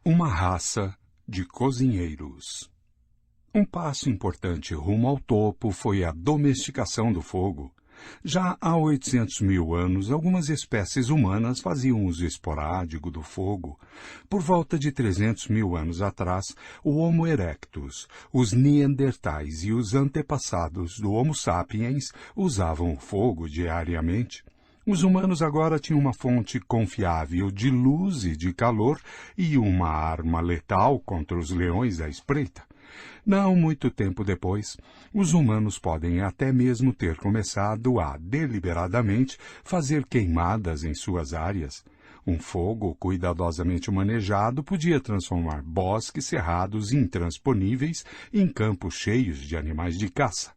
Uma raça de cozinheiros. Um passo importante rumo ao topo foi a domesticação do fogo. Já há 800 mil anos, algumas espécies humanas faziam uso esporádico do fogo. Por volta de 300 mil anos atrás, o Homo erectus, os Neandertais e os antepassados do Homo sapiens usavam o fogo diariamente. Os humanos agora tinham uma fonte confiável de luz e de calor e uma arma letal contra os leões à espreita. Não muito tempo depois, os humanos podem até mesmo ter começado a, deliberadamente, fazer queimadas em suas áreas. Um fogo cuidadosamente manejado podia transformar bosques cerrados intransponíveis em campos cheios de animais de caça.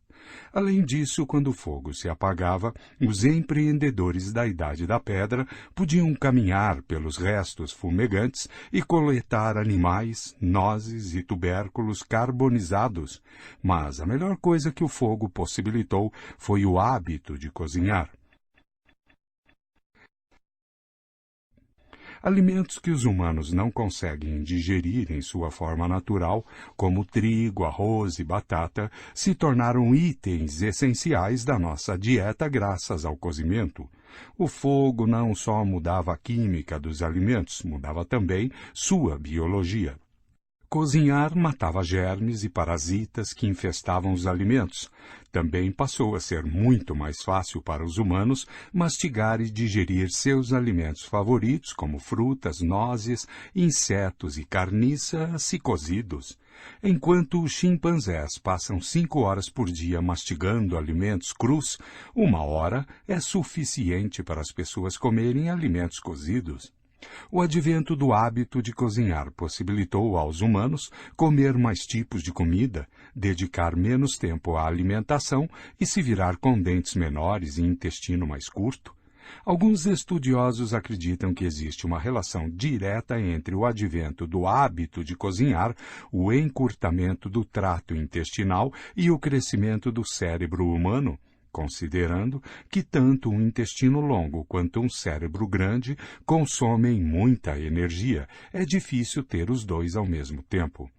Além disso, quando o fogo se apagava, os empreendedores da Idade da Pedra podiam caminhar pelos restos fumegantes e coletar animais, nozes e tubérculos carbonizados. Mas a melhor coisa que o fogo possibilitou foi o hábito de cozinhar. Alimentos que os humanos não conseguem digerir em sua forma natural, como trigo, arroz e batata, se tornaram itens essenciais da nossa dieta graças ao cozimento. O fogo não só mudava a química dos alimentos, mudava também sua biologia. Cozinhar matava germes e parasitas que infestavam os alimentos. Também passou a ser muito mais fácil para os humanos mastigar e digerir seus alimentos favoritos, como frutas, nozes, insetos e carniças, se cozidos. Enquanto os chimpanzés passam 5 horas por dia mastigando alimentos crus, 1 hora é suficiente para as pessoas comerem alimentos cozidos. O advento do hábito de cozinhar possibilitou aos humanos comer mais tipos de comida, dedicar menos tempo à alimentação e se virar com dentes menores e intestino mais curto. Alguns estudiosos acreditam que existe uma relação direta entre o advento do hábito de cozinhar, o encurtamento do trato intestinal e o crescimento do cérebro humano, considerando que tanto um intestino longo quanto um cérebro grande consomem muita energia. É difícil ter os dois ao mesmo tempo.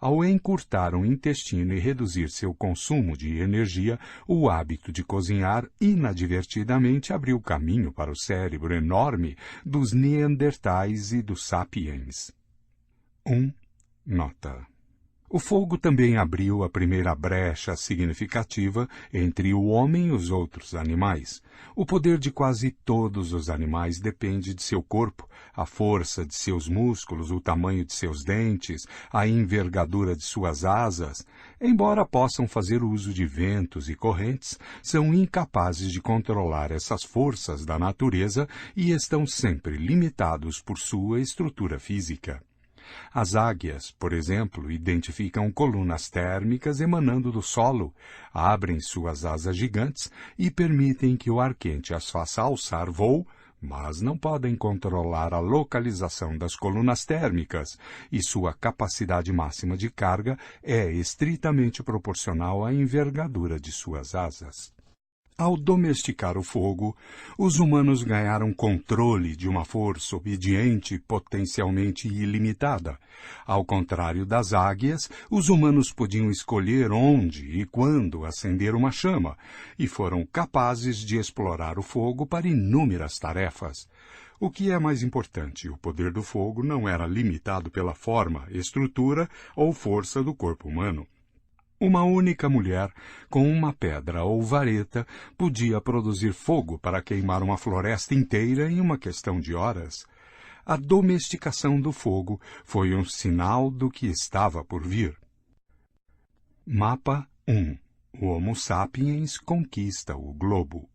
Ao encurtar o intestino e reduzir seu consumo de energia, o hábito de cozinhar inadvertidamente abriu caminho para o cérebro enorme dos Neandertais e dos Sapiens. 1. Nota. O fogo também abriu a primeira brecha significativa entre o homem e os outros animais. O poder de quase todos os animais depende de seu corpo, a força de seus músculos, o tamanho de seus dentes, a envergadura de suas asas. Embora possam fazer uso de ventos e correntes, são incapazes de controlar essas forças da natureza e estão sempre limitados por sua estrutura física. As águias, por exemplo, identificam colunas térmicas emanando do solo, abrem suas asas gigantes e permitem que o ar quente as faça alçar voo, mas não podem controlar a localização das colunas térmicas, e sua capacidade máxima de carga é estritamente proporcional à envergadura de suas asas. Ao domesticar o fogo, os humanos ganharam controle de uma força obediente potencialmente ilimitada. Ao contrário das águias, os humanos podiam escolher onde e quando acender uma chama, e foram capazes de explorar o fogo para inúmeras tarefas. O que é mais importante, o poder do fogo não era limitado pela forma, estrutura ou força do corpo humano. Uma única mulher, com uma pedra ou vareta, podia produzir fogo para queimar uma floresta inteira em uma questão de horas. A domesticação do fogo foi um sinal do que estava por vir. Mapa 1. O Homo sapiens conquista o globo.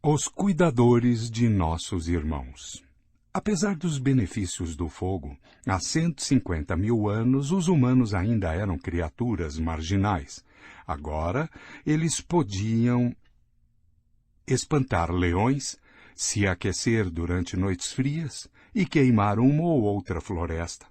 Os cuidadores de nossos irmãos. Apesar dos benefícios do fogo, há 150 mil anos os humanos ainda eram criaturas marginais. Agora, eles podiam espantar leões, se aquecer durante noites frias e queimar uma ou outra floresta.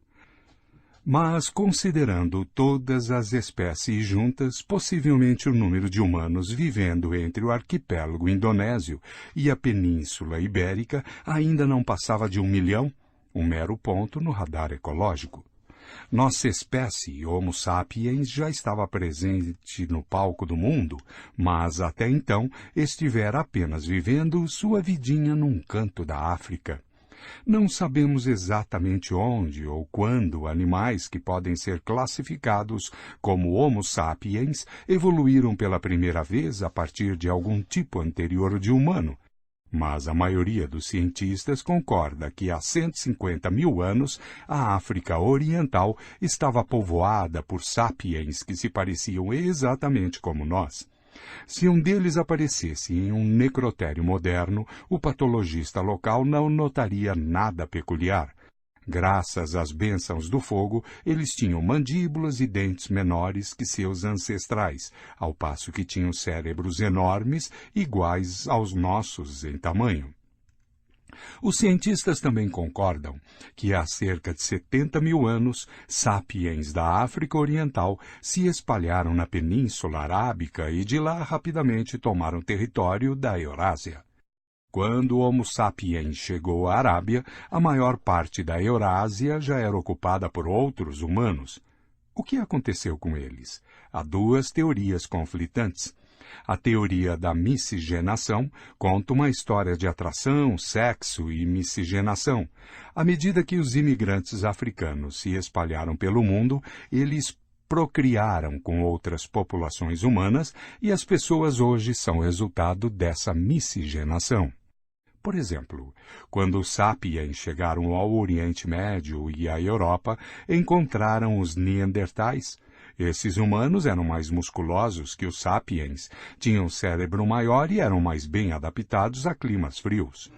Mas, considerando todas as espécies juntas, possivelmente o número de humanos vivendo entre o arquipélago indonésio e a Península Ibérica ainda não passava de 1 milhão. um mero ponto no radar ecológico. Nossa espécie, Homo sapiens, já estava presente no palco do mundo, mas até então estivera apenas vivendo sua vidinha num canto da África. Não sabemos exatamente onde ou quando animais que podem ser classificados como Homo sapiens evoluíram pela primeira vez a partir de algum tipo anterior de humano. Mas a maioria dos cientistas concorda que há 150 mil anos a África Oriental estava povoada por sapiens que se pareciam exatamente como nós. Se um deles aparecesse em um necrotério moderno, o patologista local não notaria nada peculiar. Graças às bênçãos do fogo, eles tinham mandíbulas e dentes menores que seus ancestrais, ao passo que tinham cérebros enormes, iguais aos nossos em tamanho. Os cientistas também concordam que há cerca de 70 mil anos, sapiens da África Oriental se espalharam na Península Arábica e de lá rapidamente tomaram território da Eurásia. Quando o Homo sapiens chegou à Arábia, a maior parte da Eurásia já era ocupada por outros humanos. O que aconteceu com eles? Há duas teorias conflitantes. A teoria da miscigenação conta uma história de atração, sexo e miscigenação. À medida que os imigrantes africanos se espalharam pelo mundo, eles procriaram com outras populações humanas e as pessoas hoje são resultado dessa miscigenação. Por exemplo, quando os sapiens chegaram ao Oriente Médio e à Europa, encontraram os neandertais. Esses humanos eram mais musculosos que os sapiens, tinham cérebro maior e eram mais bem adaptados a climas frios.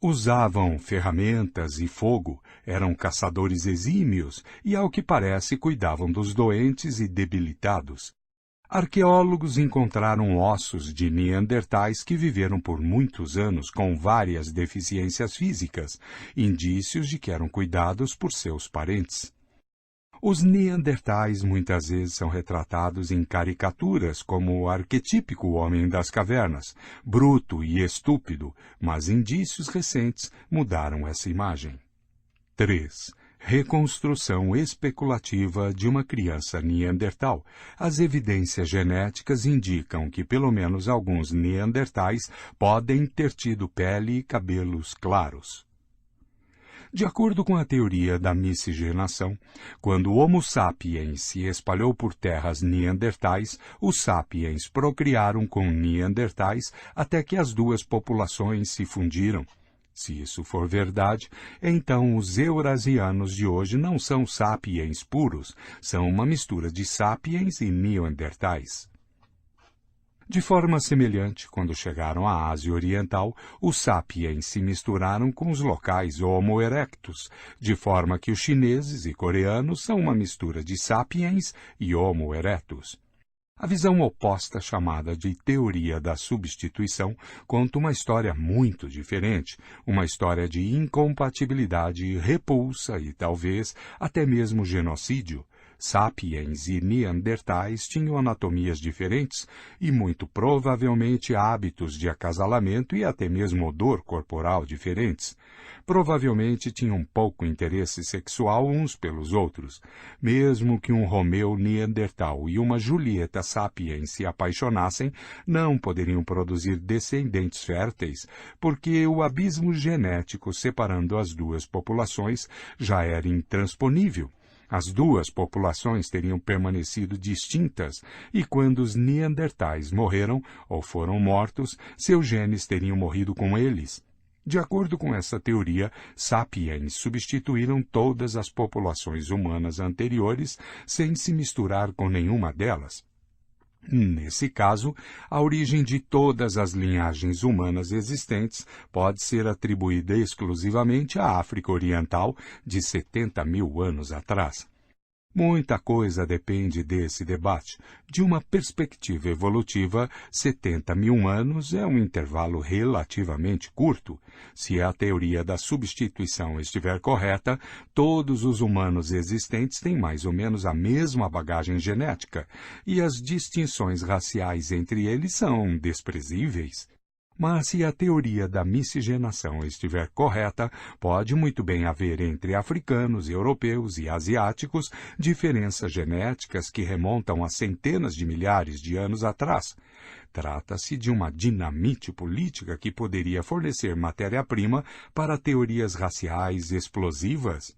Usavam ferramentas e fogo, eram caçadores exímios e, ao que parece, cuidavam dos doentes e debilitados. Arqueólogos encontraram ossos de neandertais que viveram por muitos anos com várias deficiências físicas, indícios de que eram cuidados por seus parentes. Os neandertais muitas vezes são retratados em caricaturas como o arquetípico homem das cavernas, bruto e estúpido, mas indícios recentes mudaram essa imagem. 3. Reconstrução especulativa de uma criança neandertal. As evidências genéticas indicam que pelo menos alguns neandertais podem ter tido pele e cabelos claros. De acordo com a teoria da miscigenação, quando o Homo sapiens se espalhou por terras neandertais, os sapiens procriaram com neandertais até que as duas populações se fundiram. Se isso for verdade, então os eurasianos de hoje não são sapiens puros, são uma mistura de sapiens e neandertais. De forma semelhante, quando chegaram à Ásia Oriental, os sapiens se misturaram com os locais Homo erectus, de forma que os chineses e coreanos são uma mistura de sapiens e Homo erectus. A visão oposta, chamada de teoria da substituição, conta uma história muito diferente, uma história de incompatibilidade, repulsa e, talvez, até mesmo genocídio. Sapiens e neandertais tinham anatomias diferentes e, muito provavelmente, hábitos de acasalamento e até mesmo odor corporal diferentes. Provavelmente tinham pouco interesse sexual uns pelos outros. Mesmo que um Romeu neandertal e uma Julieta sapiens se apaixonassem, não poderiam produzir descendentes férteis, porque o abismo genético separando as duas populações já era intransponível. As duas populações teriam permanecido distintas e quando os neandertais morreram ou foram mortos, seus genes teriam morrido com eles. De acordo com essa teoria, sapiens substituíram todas as populações humanas anteriores sem se misturar com nenhuma delas. Nesse caso, a origem de todas as linhagens humanas existentes pode ser atribuída exclusivamente à África Oriental de 70 mil anos atrás. Muita coisa depende desse debate. De uma perspectiva evolutiva, 70 mil anos é um intervalo relativamente curto. Se a teoria da substituição estiver correta, todos os humanos existentes têm mais ou menos a mesma bagagem genética, e as distinções raciais entre eles são desprezíveis. Mas se a teoria da miscigenação estiver correta, pode muito bem haver entre africanos, europeus e asiáticos diferenças genéticas que remontam a centenas de milhares de anos atrás. Trata-se de uma dinamite política que poderia fornecer matéria-prima para teorias raciais explosivas.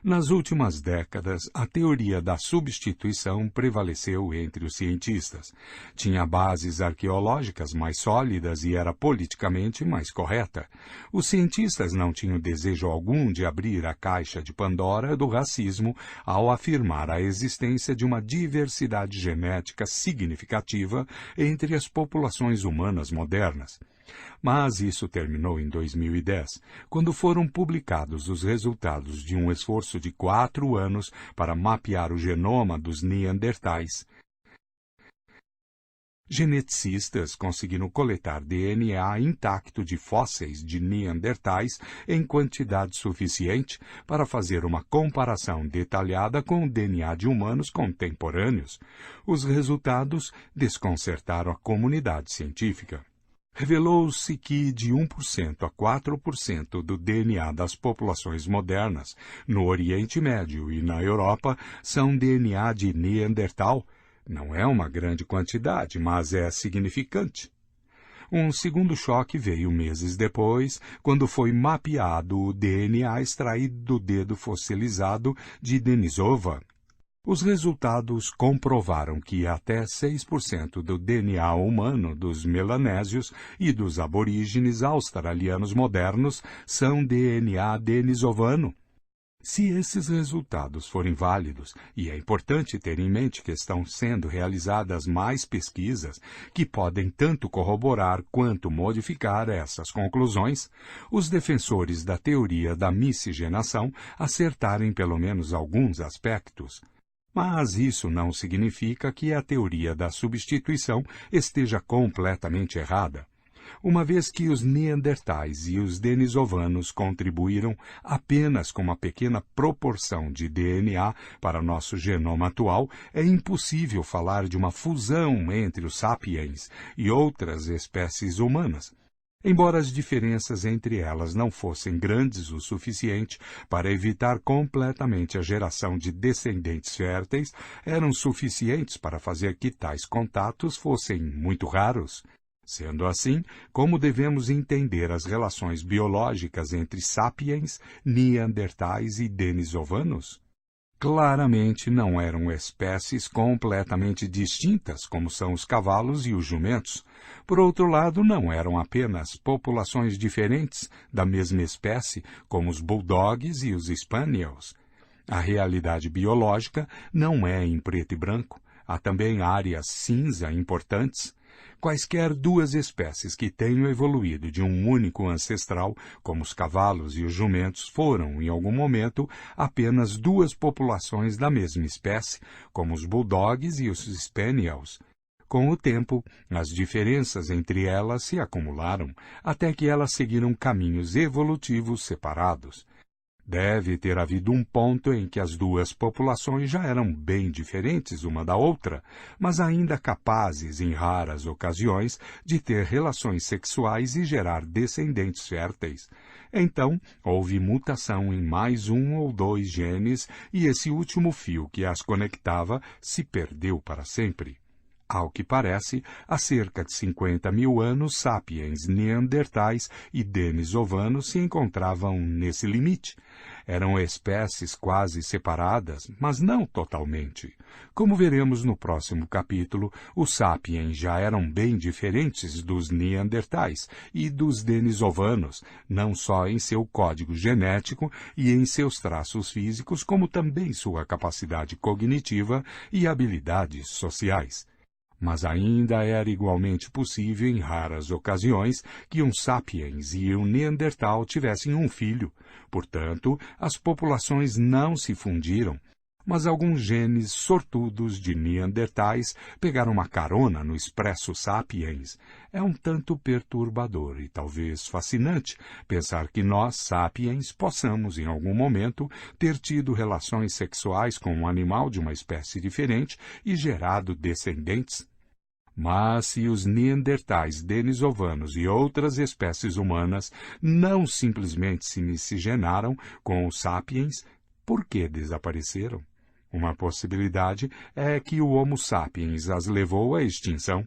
Nas últimas décadas, a teoria da substituição prevaleceu entre os cientistas. Tinha bases arqueológicas mais sólidas e era politicamente mais correta. Os cientistas não tinham desejo algum de abrir a caixa de Pandora do racismo ao afirmar a existência de uma diversidade genética significativa entre as populações humanas modernas. Mas isso terminou em 2010, quando foram publicados os resultados de um esforço de 4 anos para mapear o genoma dos neandertais. Geneticistas conseguiram coletar DNA intacto de fósseis de neandertais em quantidade suficiente para fazer uma comparação detalhada com o DNA de humanos contemporâneos. Os resultados desconcertaram a comunidade científica. Revelou-se que de 1% a 4% do DNA das populações modernas no Oriente Médio e na Europa são DNA de Neandertal. Não é uma grande quantidade, mas é significante. Um segundo choque veio meses depois, quando foi mapeado o DNA extraído do dedo fossilizado de Denisova. Os resultados comprovaram que até 6% do DNA humano dos melanésios e dos aborígenes australianos modernos são DNA denisovano. Se esses resultados forem válidos, e é importante ter em mente que estão sendo realizadas mais pesquisas que podem tanto corroborar quanto modificar essas conclusões, os defensores da teoria da miscigenação acertaram em pelo menos alguns aspectos. Mas isso não significa que a teoria da substituição esteja completamente errada. Uma vez que os neandertais e os denisovanos contribuíram apenas com uma pequena proporção de DNA para nosso genoma atual, é impossível falar de uma fusão entre os sapiens e outras espécies humanas. Embora as diferenças entre elas não fossem grandes o suficiente para evitar completamente a geração de descendentes férteis, eram suficientes para fazer que tais contatos fossem muito raros. Sendo assim, como devemos entender as relações biológicas entre sapiens, neandertais e denisovanos? Claramente não eram espécies completamente distintas, como são os cavalos e os jumentos. Por outro lado, não eram apenas populações diferentes da mesma espécie, como os bulldogs e os spaniels. A realidade biológica não é em preto e branco. Há também áreas cinza importantes. Quaisquer duas espécies que tenham evoluído de um único ancestral, como os cavalos e os jumentos, foram, em algum momento, apenas duas populações da mesma espécie, como os bulldogs e os spaniels. Com o tempo, as diferenças entre elas se acumularam, até que elas seguiram caminhos evolutivos separados. Deve ter havido um ponto em que as duas populações já eram bem diferentes uma da outra, mas ainda capazes, em raras ocasiões, de ter relações sexuais e gerar descendentes férteis. Então, houve mutação em mais um ou dois genes e esse último fio que as conectava se perdeu para sempre. Ao que parece, há cerca de 50 mil anos, sapiens neandertais e denisovanos se encontravam nesse limite. Eram espécies quase separadas, mas não totalmente. Como veremos no próximo capítulo, os sapiens já eram bem diferentes dos neandertais e dos denisovanos, não só em seu código genético e em seus traços físicos, como também sua capacidade cognitiva e habilidades sociais. Mas ainda era igualmente possível, em raras ocasiões, que um sapiens e um neandertal tivessem um filho. Portanto, as populações não se fundiram. Mas alguns genes sortudos de neandertais pegaram uma carona no expresso sapiens. É um tanto perturbador e talvez fascinante pensar que nós, sapiens, possamos, em algum momento, ter tido relações sexuais com um animal de uma espécie diferente e gerado descendentes. Mas se os neandertais denisovanos e outras espécies humanas não simplesmente se miscigenaram com os sapiens, por que desapareceram? Uma possibilidade é que o Homo sapiens as levou à extinção.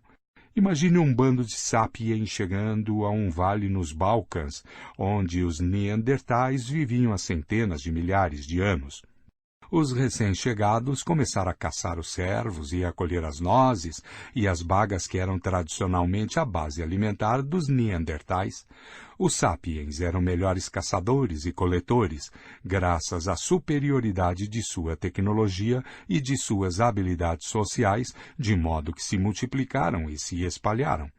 Imagine um bando de sapiens chegando a um vale nos Balcãs, onde os neandertais viviam há centenas de milhares de anos. Os recém-chegados começaram a caçar os cervos e a colher as nozes e as bagas que eram tradicionalmente a base alimentar dos neandertais. Os sapiens eram melhores caçadores e coletores, graças à superioridade de sua tecnologia e de suas habilidades sociais, de modo que se multiplicaram e se espalharam.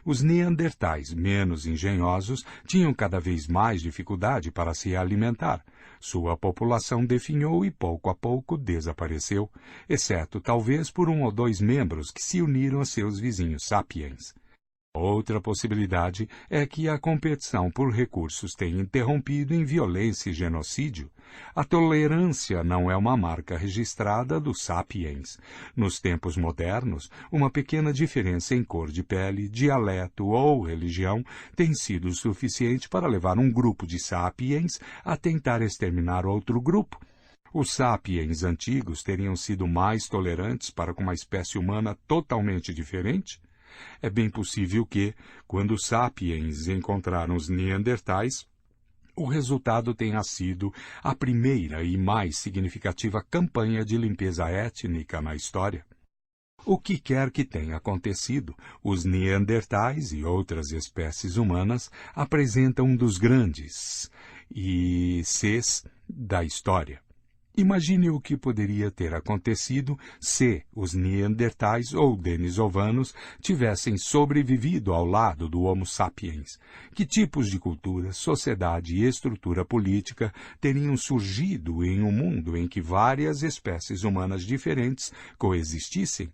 Os neandertais, menos engenhosos, tinham cada vez mais dificuldade para se alimentar. Sua população definhou e pouco a pouco desapareceu, exceto talvez por 1 ou 2 membros que se uniram a seus vizinhos sapiens. Outra possibilidade é que a competição por recursos tenha interrompido em violência e genocídio. A tolerância não é uma marca registrada dos sapiens. Nos tempos modernos, uma pequena diferença em cor de pele, dialeto ou religião tem sido suficiente para levar um grupo de sapiens a tentar exterminar outro grupo. Os sapiens antigos teriam sido mais tolerantes para com uma espécie humana totalmente diferente? É bem possível que, quando os sapiens encontraram os neandertais, o resultado tenha sido a primeira e mais significativa campanha de limpeza étnica na história. O que quer que tenha acontecido, os neandertais e outras espécies humanas apresentam um dos grandes Cs da história. Imagine o que poderia ter acontecido se os neandertais ou denisovanos tivessem sobrevivido ao lado do Homo sapiens. Que tipos de cultura, sociedade e estrutura política teriam surgido em um mundo em que várias espécies humanas diferentes coexistissem?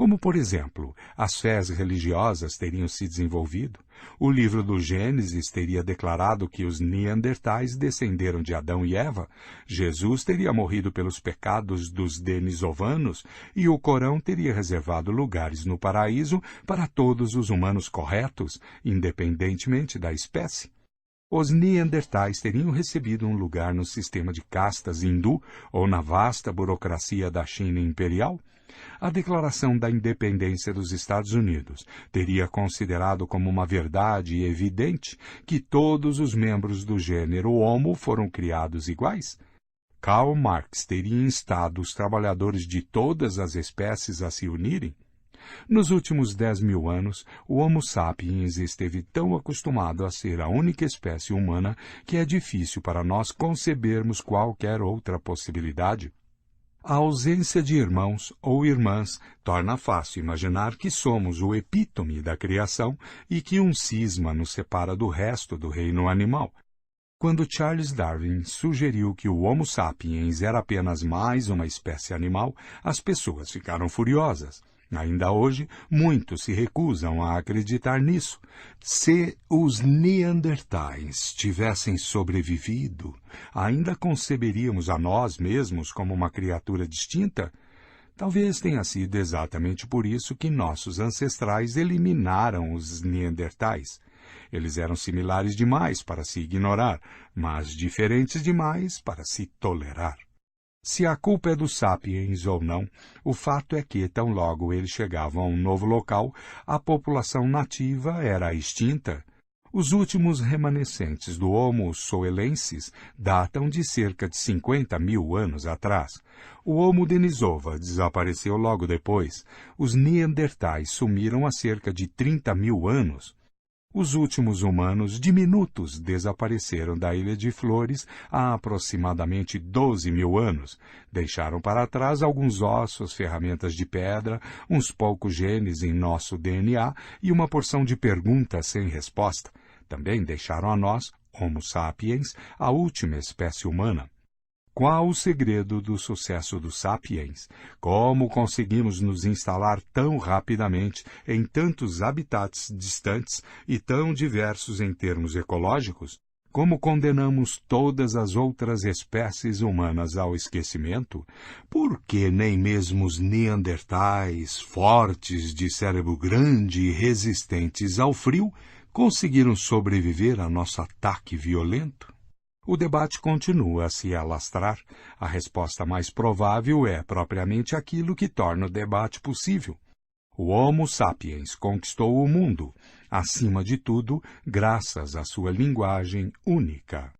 Como, por exemplo, as fés religiosas teriam se desenvolvido? O livro do Gênesis teria declarado que os neandertais descenderam de Adão e Eva? Jesus teria morrido pelos pecados dos denisovanos? E o Corão teria reservado lugares no paraíso para todos os humanos corretos, independentemente da espécie? Os neandertais teriam recebido um lugar no sistema de castas hindu ou na vasta burocracia da China imperial? A Declaração da Independência dos Estados Unidos teria considerado como uma verdade evidente que todos os membros do gênero Homo foram criados iguais? Karl Marx teria instado os trabalhadores de todas as espécies a se unirem? Nos últimos 10.000 anos, o Homo sapiens esteve tão acostumado a ser a única espécie humana que é difícil para nós concebermos qualquer outra possibilidade. A ausência de irmãos ou irmãs torna fácil imaginar que somos o epítome da criação e que um cisma nos separa do resto do reino animal. Quando Charles Darwin sugeriu que o Homo sapiens era apenas mais uma espécie animal, as pessoas ficaram furiosas. Ainda hoje, muitos se recusam a acreditar nisso. Se os neandertais tivessem sobrevivido, ainda conceberíamos a nós mesmos como uma criatura distinta? Talvez tenha sido exatamente por isso que nossos ancestrais eliminaram os neandertais. Eles eram similares demais para se ignorar, mas diferentes demais para se tolerar. Se a culpa é dos sapiens ou não, o fato é que, tão logo eles chegavam a um novo local, a população nativa era extinta. Os últimos remanescentes do Homo soelensis datam de cerca de 50.000 anos atrás. O Homo denisova desapareceu logo depois. Os neandertais sumiram há cerca de 30.000 anos. Os últimos humanos diminutos desapareceram da Ilha de Flores há aproximadamente 12.000 anos. Deixaram para trás alguns ossos, ferramentas de pedra, uns poucos genes em nosso DNA e uma porção de perguntas sem resposta. Também deixaram a nós, Homo sapiens, a última espécie humana. Qual o segredo do sucesso dos sapiens? Como conseguimos nos instalar tão rapidamente em tantos habitats distantes e tão diversos em termos ecológicos? Como condenamos todas as outras espécies humanas ao esquecimento, por que nem mesmo os neandertais, fortes, de cérebro grande e resistentes ao frio, conseguiram sobreviver a nosso ataque violento? O debate continua a se alastrar. A resposta mais provável é propriamente aquilo que torna o debate possível. O Homo sapiens conquistou o mundo, acima de tudo, graças à sua linguagem única.